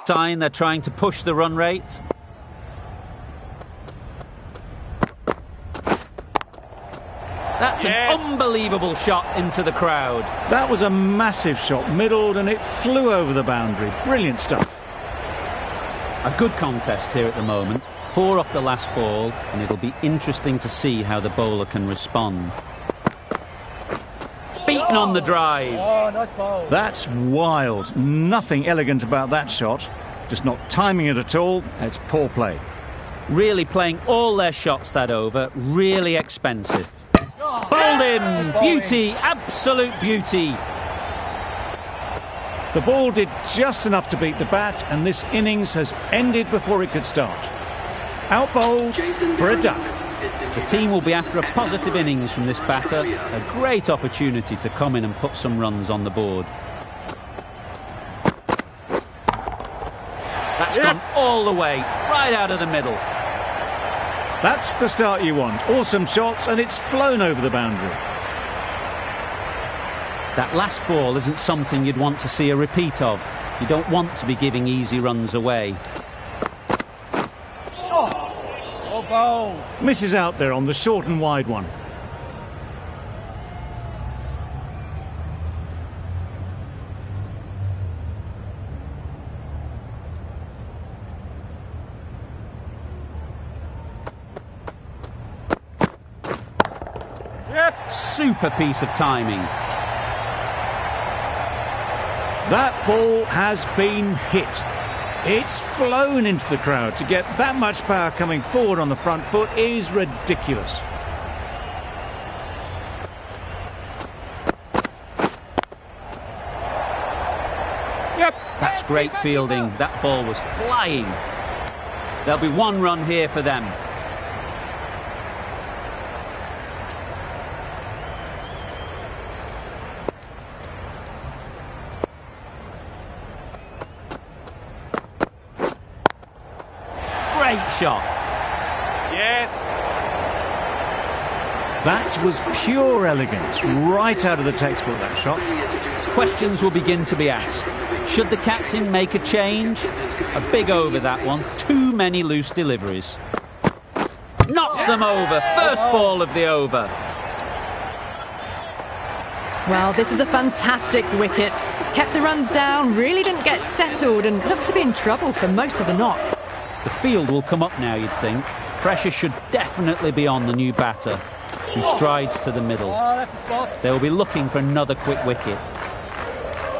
Sign they're trying to push the run rate. That's an unbelievable shot into the crowd. That was a massive shot, middled, and it flew over the boundary. Brilliant stuff. A good contest here at the moment. 4 off the last ball, and it'll be interesting to see how the bowler can respond. Beaten on the drive. Oh, nice ball. That's wild. Nothing elegant about that shot. Just not timing it at all. It's poor play. Really playing all their shots that over. Really expensive. Bowled in. Beauty. Absolute beauty. The ball did just enough to beat the bat, and this innings has ended before it could start. Out bowled for a duck. The team will be after a positive innings from this batter. A great opportunity to come in and put some runs on the board. That's gone all the way, right out of the middle. That's the start you want. Awesome shots, and it's flown over the boundary. That last ball isn't something you'd want to see a repeat of. You don't want to be giving easy runs away. Oh, ball. Misses out there on the short and wide one. Super piece of timing. That ball has been hit. It's flown into the crowd. To get that much power coming forward on the front foot is ridiculous. That's great fielding. That ball was flying. There'll be 1 run here for them. Great shot. Yes. That was pure elegance, right out of the textbook, that shot. Questions will begin to be asked. Should the captain make a change? A big over, that one. Too many loose deliveries. Knocks them over. First ball of the over. Well, this is a fantastic wicket. Kept the runs down, really didn't get settled, and looked to be in trouble for most of the knock. The field will come up now, you'd think. Pressure should definitely be on the new batter, who strides to the middle. They'll be looking for another quick wicket.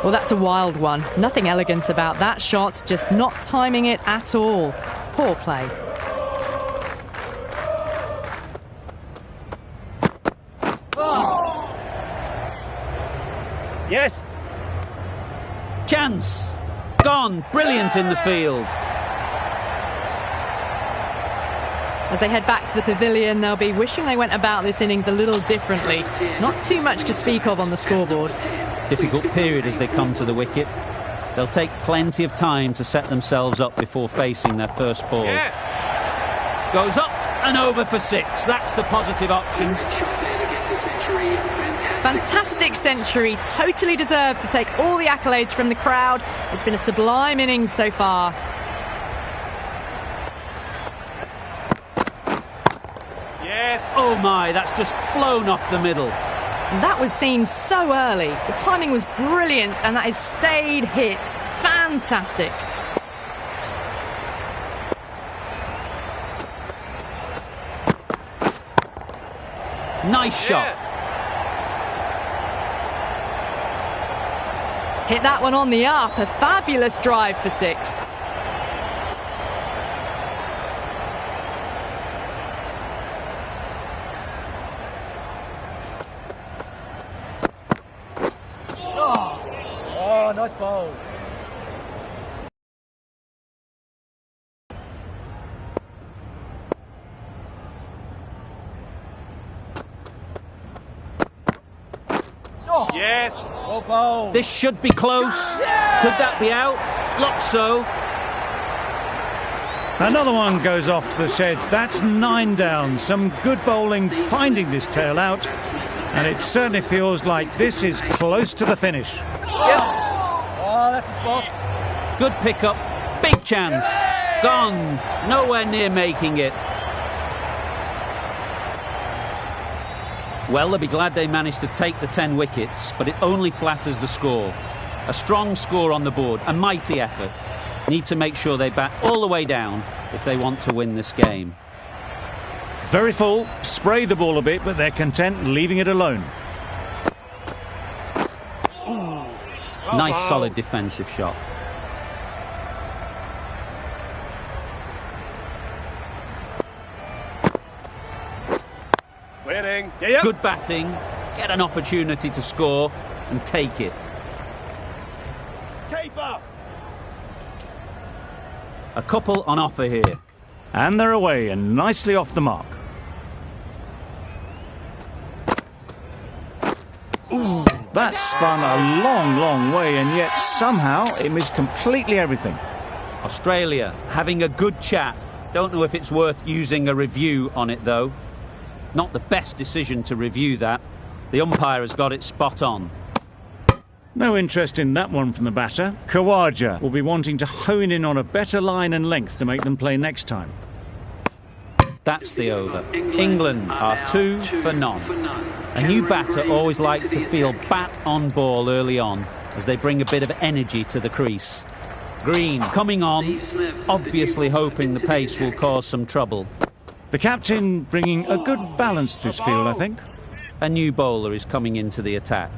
Well, that's a wild one. Nothing elegant about that shot, just not timing it at all. Poor play. Yes. Chance. Gone. Brilliant in the field. As they head back to the pavilion, they'll be wishing they went about this innings a little differently. Not too much to speak of on the scoreboard. Difficult period as they come to the wicket. They'll take plenty of time to set themselves up before facing their first ball. Goes up and over for 6. That's the positive option. Fantastic century. Totally deserved to take all the accolades from the crowd. It's been a sublime innings so far. Oh my, that's just flown off the middle. That was seen so early. The timing was brilliant, and that has stayed hit. Fantastic. Nice shot. Hit that one on the up. A fabulous drive for 6. Oh, nice ball. Yes. Oh, ball. This should be close. Could that be out? Looks so. Another one goes off to the sheds. That's 9 down. Some good bowling finding this tail out. And it certainly feels like this is close to the finish. Oh, that's a spot. Good pickup. Big chance. Gone. Nowhere near making it. Well, they'll be glad they managed to take the 10 wickets, but it only flatters the score. A strong score on the board, a mighty effort. Need to make sure they bat all the way down if they want to win this game. Very full, spray the ball a bit, but they're content leaving it alone. Nice solid defensive shot. Waiting. Yeah. Good batting, get an opportunity to score and take it. Keeper. A couple on offer here. And they're away and nicely off the mark. That spun a long, long way, and yet somehow it missed completely everything. Australia having a good chat. Don't know if it's worth using a review on it, though. Not the best decision to review that. The umpire has got it spot on. No interest in that one from the batter. Khawaja will be wanting to hone in on a better line and length to make them play next time. That's the over. England are 2 for none. A new batter always likes to feel bat on ball early on as they bring a bit of energy to the crease. Green coming on, obviously hoping the pace will cause some trouble. The captain bringing a good balance to this field, I think. A new bowler is coming into the attack.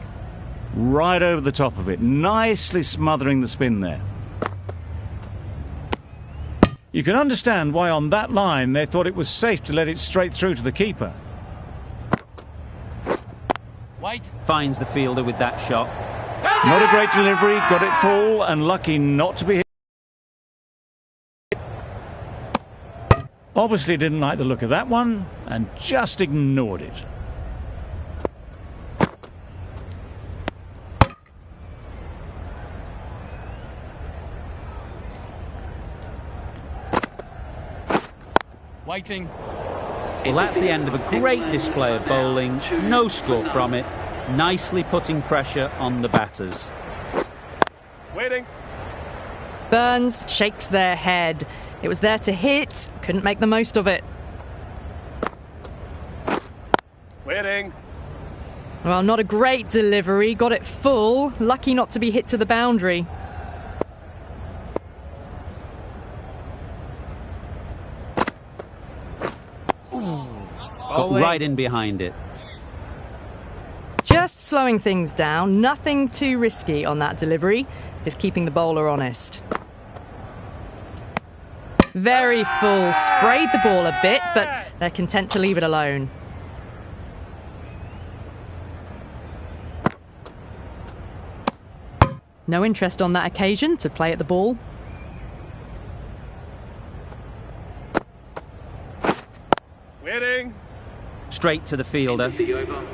Right over the top of it, nicely smothering the spin there. You can understand why on that line they thought it was safe to let it straight through to the keeper. Wait. Finds the fielder with that shot. Not a great delivery, got it full and lucky not to be hit. Obviously didn't like the look of that one and just ignored it. Waiting. Well, that's the end of a great display of bowling. No score from it. Nicely putting pressure on the batters. Waiting. Burns shakes their head. It was there to hit, couldn't make the most of it. Waiting. Well, not a great delivery, got it full, lucky not to be hit to the boundary. Got right in behind it. Just slowing things down, nothing too risky on that delivery, just keeping the bowler honest. Very full, sprayed the ball a bit, but they're content to leave it alone. No interest on that occasion to play at the ball. Waiting. Straight to the fielder.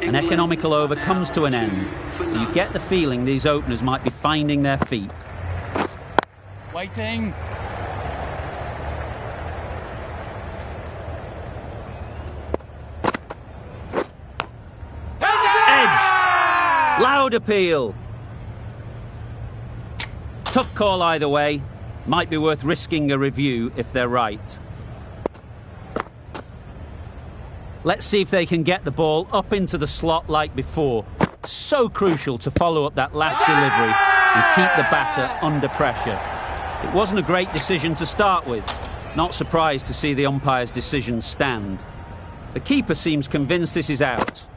An economical over comes to an end. You get the feeling these openers might be finding their feet. Waiting. Edged! Loud appeal. Tough call either way. Might be worth risking a review if they're right. Let's see if they can get the ball up into the slot like before. So crucial to follow up that last delivery and keep the batter under pressure. It wasn't a great decision to start with. Not surprised to see the umpire's decision stand. The keeper seems convinced this is out.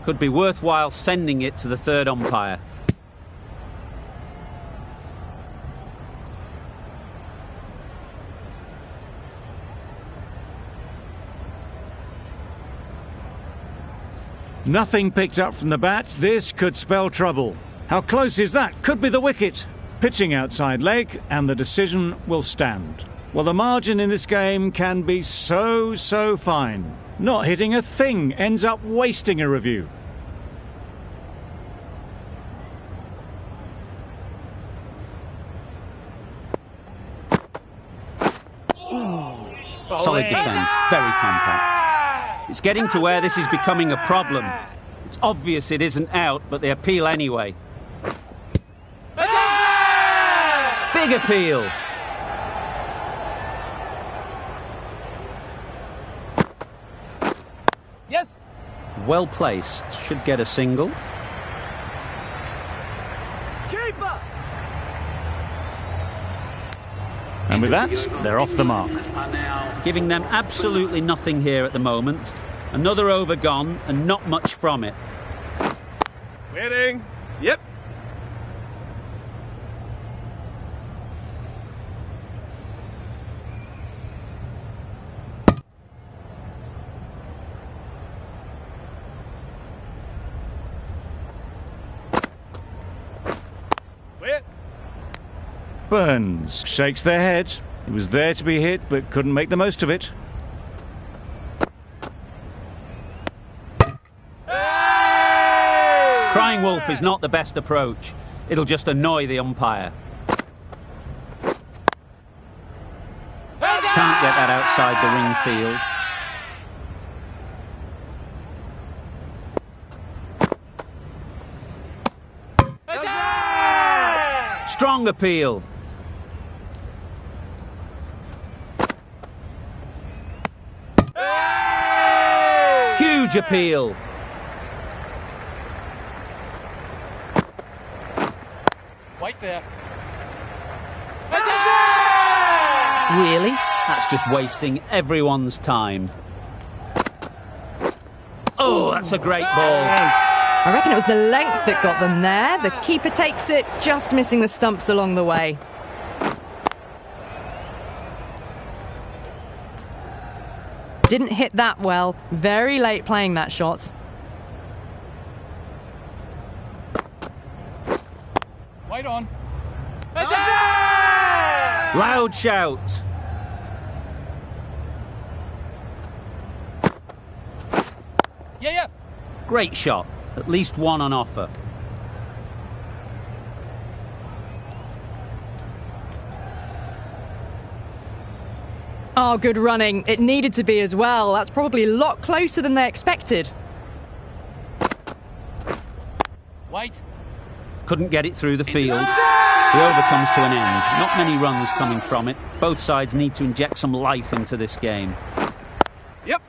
Could be worthwhile sending it to the third umpire. Nothing picked up from the bat. This could spell trouble. How close is that? Could be the wicket. Pitching outside leg, and the decision will stand. Well, the margin in this game can be so fine. Not hitting a thing ends up wasting a review. Solid defence, very compact. It's getting to where this is becoming a problem. It's obvious it isn't out, but they appeal anyway. Big appeal. Yes. Well placed. Should get a single. Keeper. And with that, they're off the mark. Giving them absolutely nothing here at the moment. Another over gone and not much from it. Waiting. Yep. Wait. Burns shakes their head. He was there to be hit, but couldn't make the most of it. Crying wolf is not the best approach. It'll just annoy the umpire. Can't get that outside the ring field. Strong appeal. Huge appeal. White there. Really? That's just wasting everyone's time. Oh, that's a great ball. I reckon it was the length that got them there. The keeper takes it, just missing the stumps along the way. Didn't hit that well. Very late playing that shot. White on. Loud shout. Yeah. Great shot. At least one on offer. Oh, good running. It needed to be as well. That's probably a lot closer than they expected. White. Couldn't get it through the field. The over comes to an end. Not many runs coming from it. Both sides need to inject some life into this game. Yep.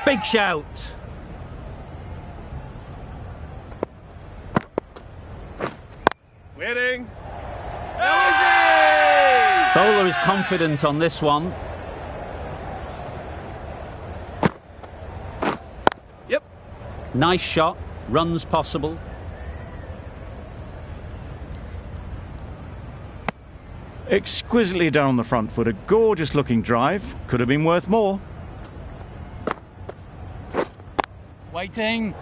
Big shout. Waiting. Bowler is confident on this one. Yep. Nice shot. Runs possible. Exquisitely done on the front foot. A gorgeous looking drive. Could have been worth more. Waiting.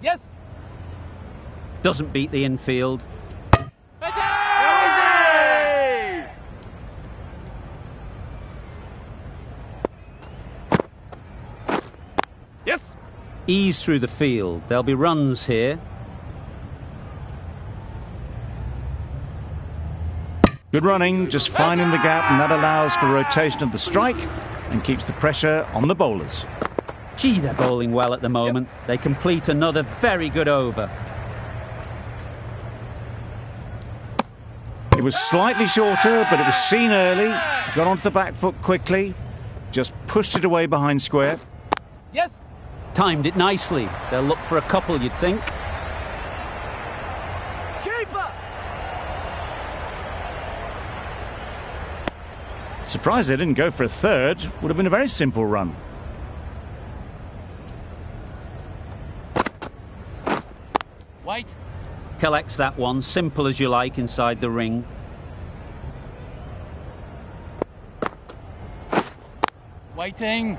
Yes. Doesn't beat the infield. Yes. Ease through the field. There'll be runs here. Good running, just finding the gap, and that allows for rotation of the strike and keeps the pressure on the bowlers. Gee, they're bowling well at the moment. They complete another very good over. It was slightly shorter, but it was seen early. Got onto the back foot quickly. Just pushed it away behind square. Yes. Timed it nicely. They'll look for a couple, you'd think. Keeper. Surprised they didn't go for a third. Would have been a very simple run. White. Collects that one. Simple as you like inside the ring. Waiting.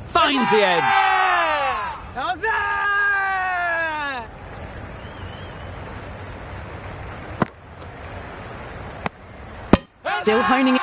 Finds the edge. How's that? Still honing it.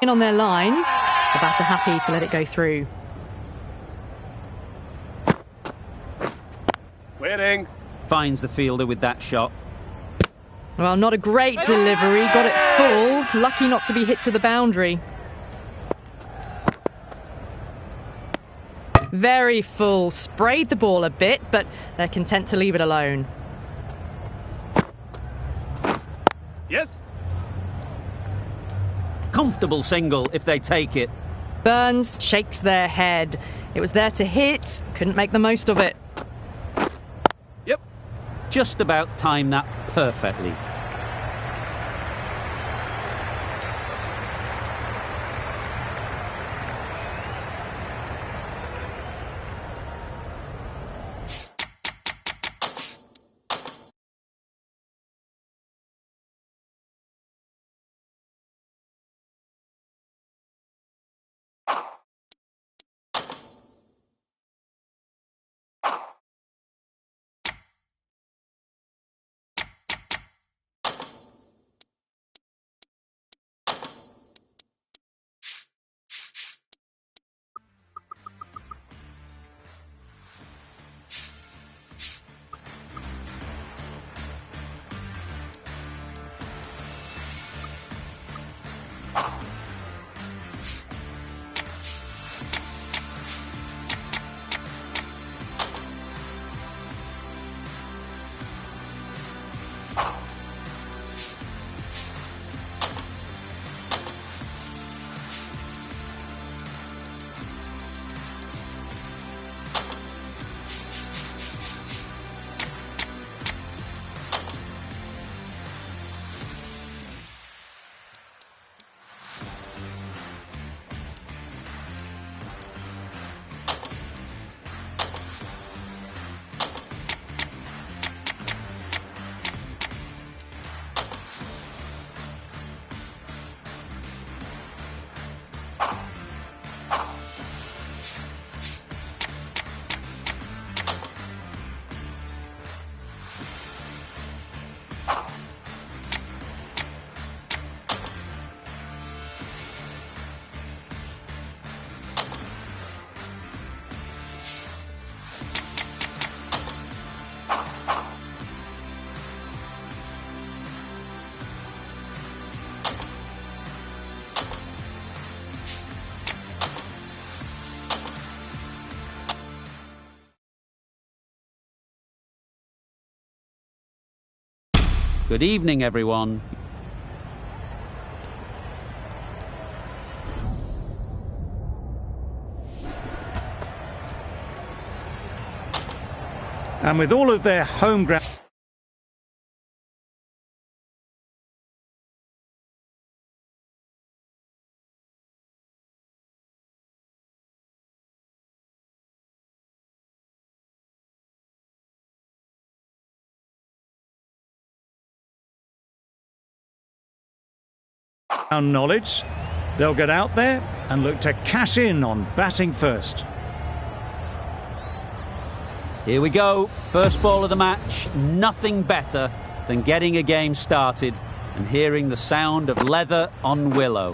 In on their lines, the batter happy to let it go through. Waiting. Finds the fielder with that shot. Well, not a great delivery, got it full, lucky not to be hit to the boundary. Very full, sprayed the ball a bit, but they're content to leave it alone. Yes. Comfortable single if they take it. Burns shakes their head. It was there to hit, couldn't make the most of it. Yep. Just about timed that perfectly. Good evening, everyone. And with all of their home ground knowledge, they'll get out there and look to cash in on batting first. Here we go. First ball of the match. Nothing better than getting a game started and hearing the sound of leather on willow.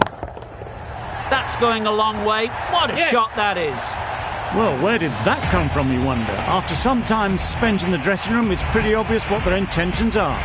That's going a long way. What a shot that is. Well, where did that come from, you wonder? After some time spent in the dressing room, it's pretty obvious what their intentions are.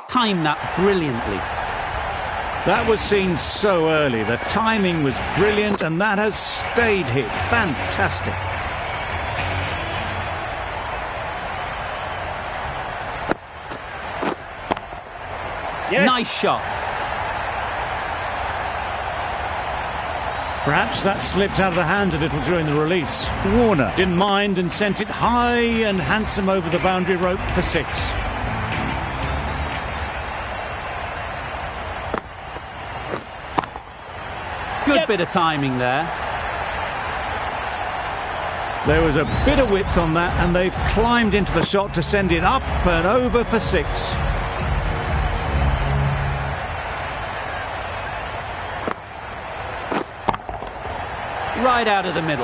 Timed that brilliantly. That was seen so early. The timing was brilliant, and that has stayed hit. Fantastic. Nice shot. Perhaps that slipped out of the hand a little during the release. Warner didn't mind and sent it high and handsome over the boundary rope for 6. Good bit of timing there. There was a bit of width on that, and they've climbed into the shot to send it up and over for 6. Right out of the middle.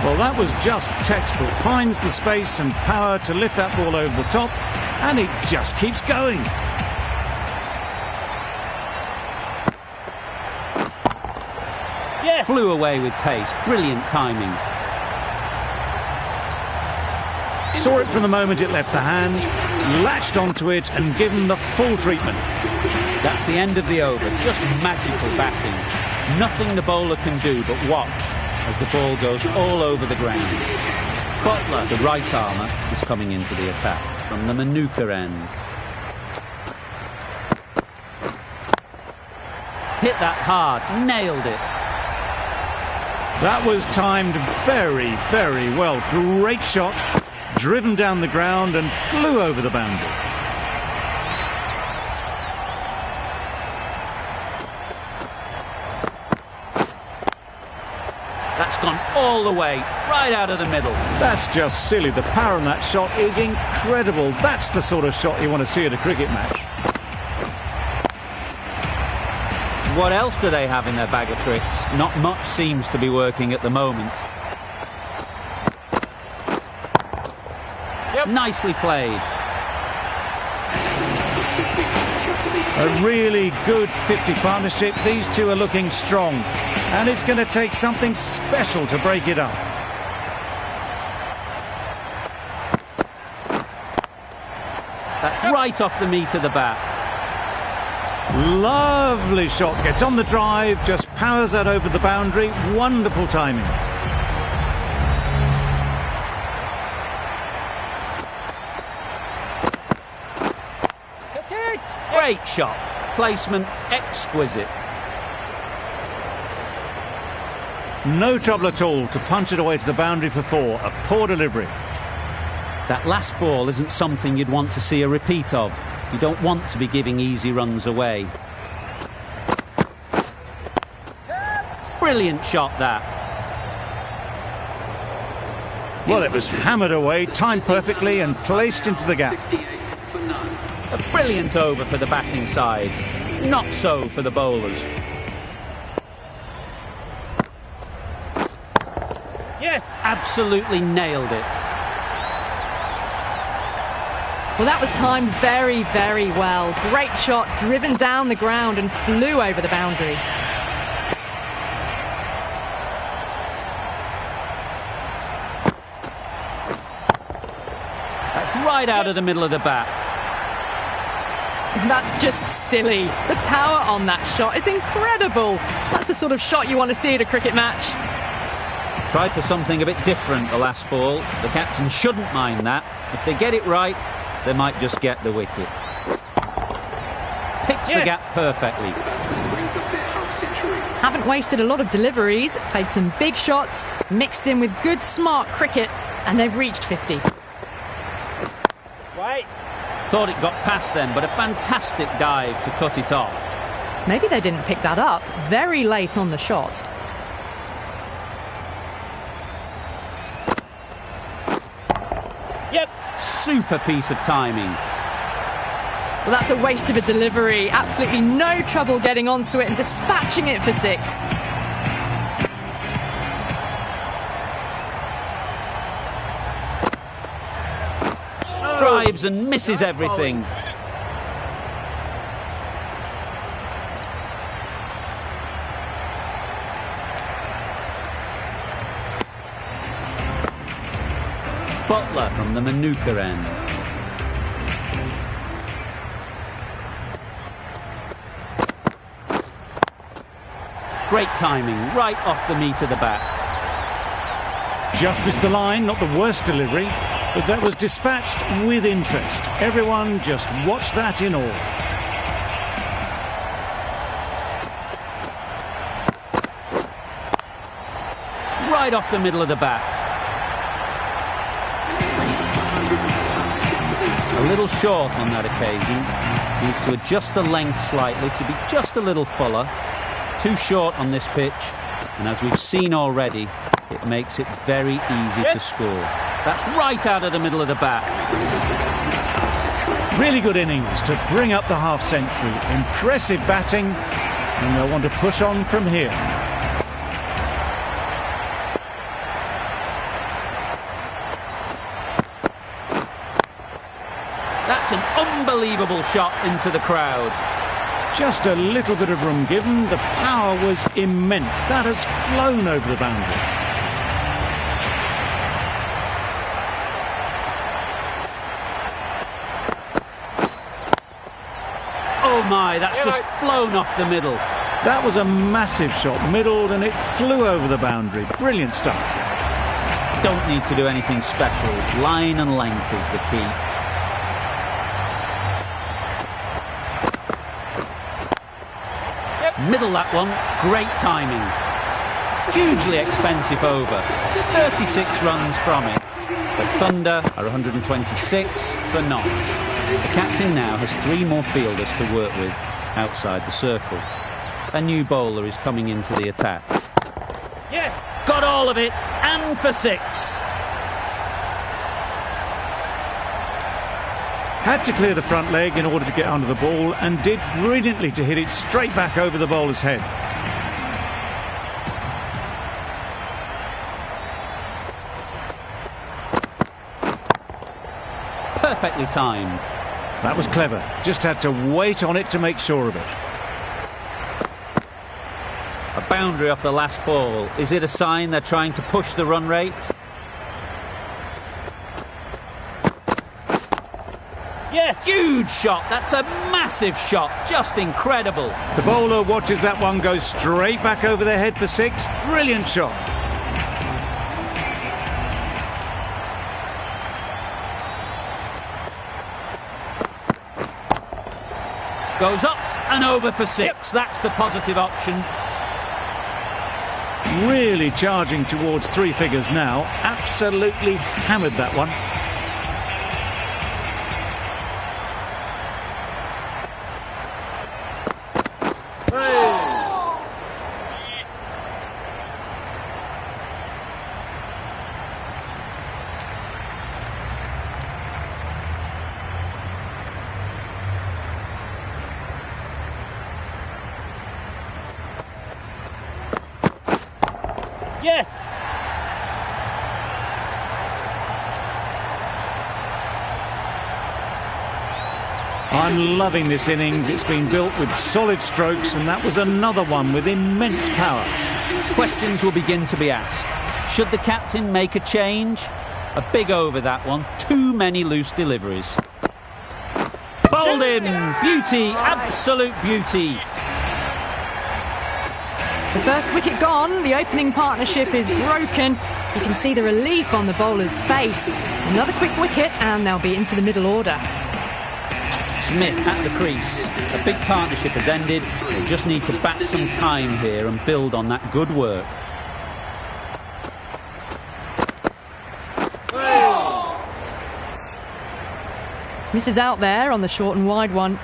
Well, that was just textbook. Finds the space and power to lift that ball over the top, and it just keeps going. Flew away with pace. Brilliant timing. Saw it from the moment it left the hand, latched onto it and given the full treatment. That's the end of the over. Just magical batting. Nothing the bowler can do but watch as the ball goes all over the ground. Butler, the right armour, is coming into the attack from the Manuka end. Hit that hard. Nailed it. That was timed very, very well. Great shot, driven down the ground and flew over the boundary. That's gone all the way, right out of the middle. That's just silly. The power on that shot is incredible. That's the sort of shot you want to see at a cricket match. What else do they have in their bag of tricks? Not much seems to be working at the moment. Nicely played. A really good 50 partnership. These two are looking strong, and it's going to take something special to break it up. That's right off the meat of the bat. Lovely shot. Gets on the drive, just powers that over the boundary. Wonderful timing. Great shot. Placement exquisite. No trouble at all to punch it away to the boundary for 4. A poor delivery. That last ball isn't something you'd want to see a repeat of. You don't want to be giving easy runs away. Brilliant shot, that. Well, it was hammered away, timed perfectly and placed into the gap. A brilliant over for the batting side. Not so for the bowlers. Yes! Absolutely nailed it. Well, that was timed very, very well. Great shot, driven down the ground and flew over the boundary. That's right out of the middle of the bat. That's just silly. The power on that shot is incredible. That's the sort of shot you want to see at a cricket match. Tried for something a bit different the last ball. The captain shouldn't mind that. If they get it right, they might just get the wicket. Picks the gap perfectly. Haven't wasted a lot of deliveries, played some big shots, mixed in with good smart cricket, and they've reached 50. Right. Thought it got past them, but a fantastic dive to cut it off. Maybe they didn't pick that up very late on the shot. Yep. Super piece of timing. Well, that's a waste of a delivery. Absolutely no trouble getting onto it and dispatching it for 6. Drives and misses everything. Butler from the Manuka end. Great timing, right off the meat of the bat. Just missed the line, not the worst delivery, but that was dispatched with interest. Everyone just watched that in awe. right off the middle of the bat. A little short on that occasion. Needs to adjust the length slightly to be just a little fuller. Too short on this pitch, and as we've seen already, it makes it very easy to score. That's right out of the middle of the bat. Really good innings to bring up the half-century. Impressive batting, and they'll want to push on from here. That's an unbelievable shot into the crowd. Just a little bit of room given. The power was immense. That has flown over the boundary. Oh my, that's just flown off the middle. That was a massive shot, middled, and it flew over the boundary. Brilliant stuff. Don't need to do anything special. Line and length is the key. Middle that one, great timing. Hugely expensive over. 36 runs from it. But Thunder are 126 for none. The captain now has 3 more fielders to work with outside the circle. A new bowler is coming into the attack. Yes. Got all of it, and for 6. Had to clear the front leg in order to get under the ball, and did brilliantly to hit it straight back over the bowler's head. Perfectly timed. That was clever. Just had to wait on it to make sure of it. A boundary off the last ball. Is it a sign they're trying to push the run rate? Yes. Huge shot. That's a massive shot. Just incredible. The bowler watches that one go straight back over their head for 6. Brilliant shot. Goes up and over for 6. That's the positive option. Really charging towards 3 figures now. Absolutely hammered that one. Yes. I'm loving this innings. It's been built with solid strokes, and that was another one with immense power. Questions will begin to be asked. Should the captain make a change? A big over that one. Too many loose deliveries. Bowled in. Beauty. Absolute beauty. The first wicket gone, the opening partnership is broken. You can see the relief on the bowler's face. Another quick wicket and they'll be into the middle order. Smith at the crease. A big partnership has ended. They just need to back some time here and build on that good work. Misses out there on the short and wide one.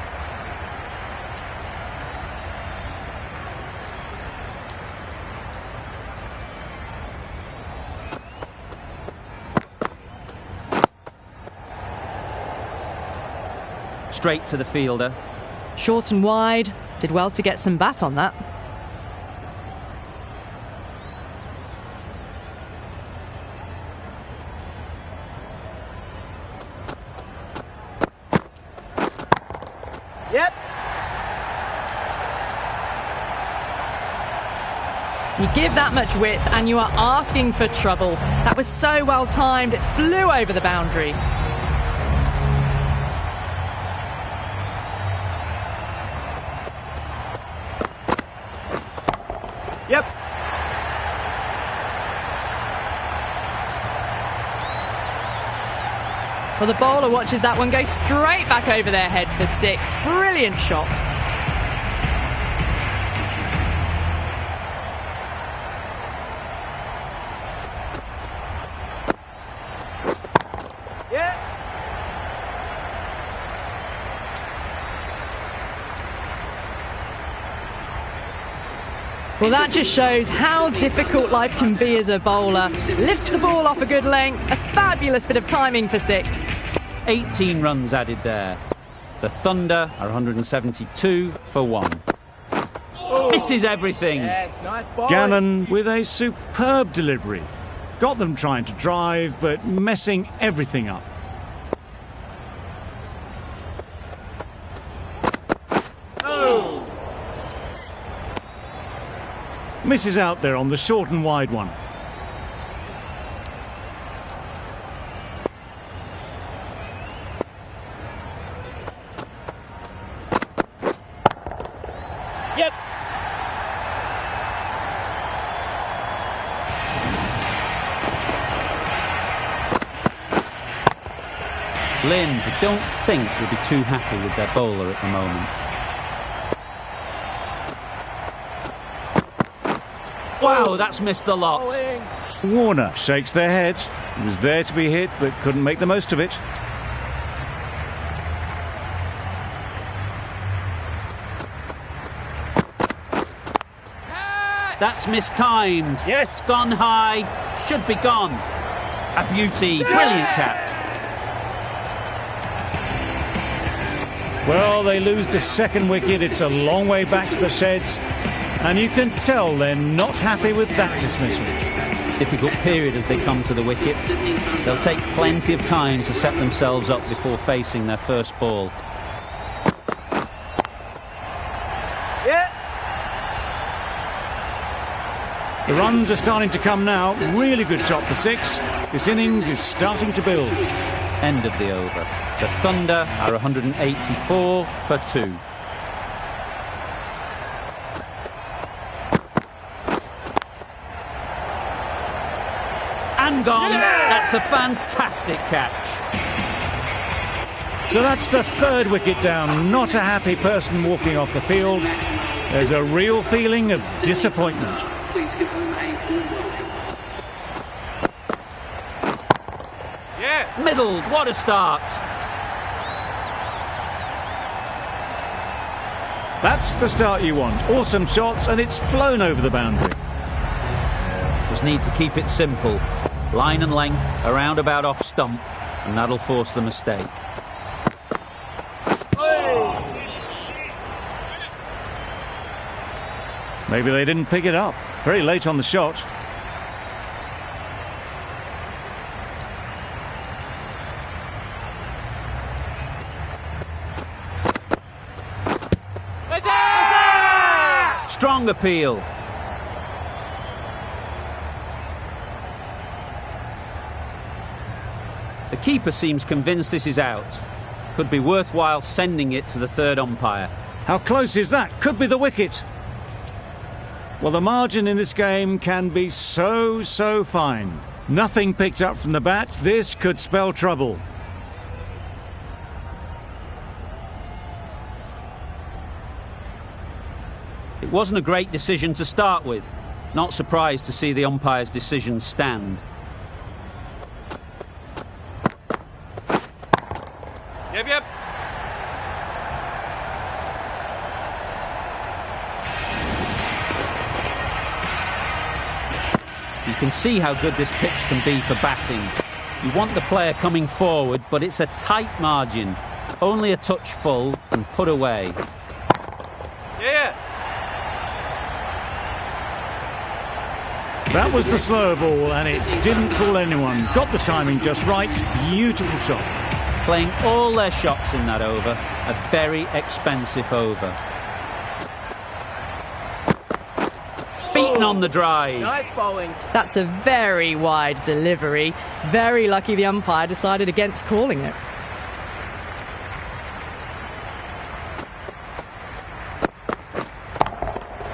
Straight to the fielder. Short and wide. Did well to get some bat on that. Yep. You give that much width and you are asking for trouble. That was so well timed. It flew over the boundary. Yep. Well, the bowler watches that one go straight back over their head for 6. Brilliant shot. Well, that just shows how difficult life can be as a bowler. Lifts the ball off a good length, a fabulous bit of timing for 6. 18 runs added there. The Thunder are 172 for 1. Misses everything. Yes, nice ball. Gannon with a superb delivery. Got them trying to drive, but messing everything up. Misses out there on the short and wide one. Yep. Lynn, I don't think, will be too happy with their bowler at the moment. Wow, that's missed the lot. Bowling. Warner shakes their head. He was there to be hit, but couldn't make the most of it. That's mistimed. Yes. It's gone high. Should be gone. A beauty. Brilliant catch. Well, they lose the second wicket. It's a long way back to the sheds. And you can tell they're not happy with that dismissal. Difficult period as they come to the wicket. They'll take plenty of time to set themselves up before facing their first ball. Yeah. The runs are starting to come now. Really good shot for 6. This innings is starting to build. End of the over. The Thunder are 184 for 2. And gone. That's a fantastic catch. So that's the third wicket down. Not a happy person walking off the field. There's a real feeling of disappointment. Yeah. Middled. What a start. That's the start you want. Awesome shots, and it's flown over the boundary. Just need to keep it simple. Line and length, around about off stump, and that'll force the mistake. Maybe they didn't pick it up. Very late on the shot. Strong appeal. The keeper seems convinced this is out. Could be worthwhile sending it to the third umpire. How close is that? Could be the wicket. Well, the margin in this game can be so fine. Nothing picked up from the bat. This could spell trouble. It wasn't a great decision to start with. Not surprised to see the umpire's decision stand. Yep. You can see how good this pitch can be for batting. You want the player coming forward, but it's a tight margin. Only a touch full and put away. Yeah. That was the slower ball, and it didn't fool anyone. Got the timing just right. Beautiful shot. Playing all their shots in that over. A very expensive over. Beaten on the drive. Nice bowling. That's a very wide delivery. Very lucky the umpire decided against calling it.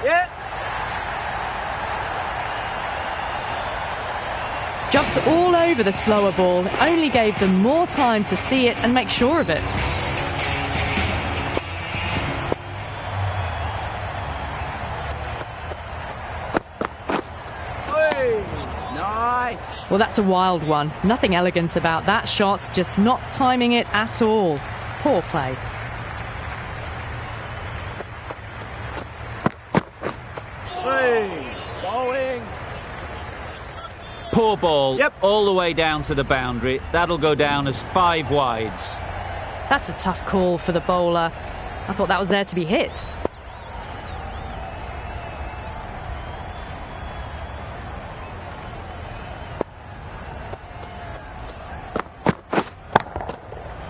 Yeah. Jumped all over the slower ball, only gave them more time to see it and make sure of it. Nice. Well, that's a wild one. Nothing elegant about that shot, just not timing it at all. Poor play. Hey. Poor ball. Yep. All the way down to the boundary. That'll go down as 5 wides. That's a tough call for the bowler. I thought that was there to be hit.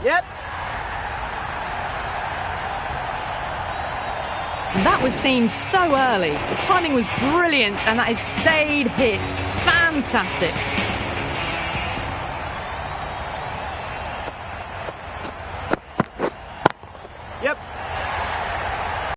Yep. That was seen so early. The timing was brilliant and that is stayed hit. Fantastic.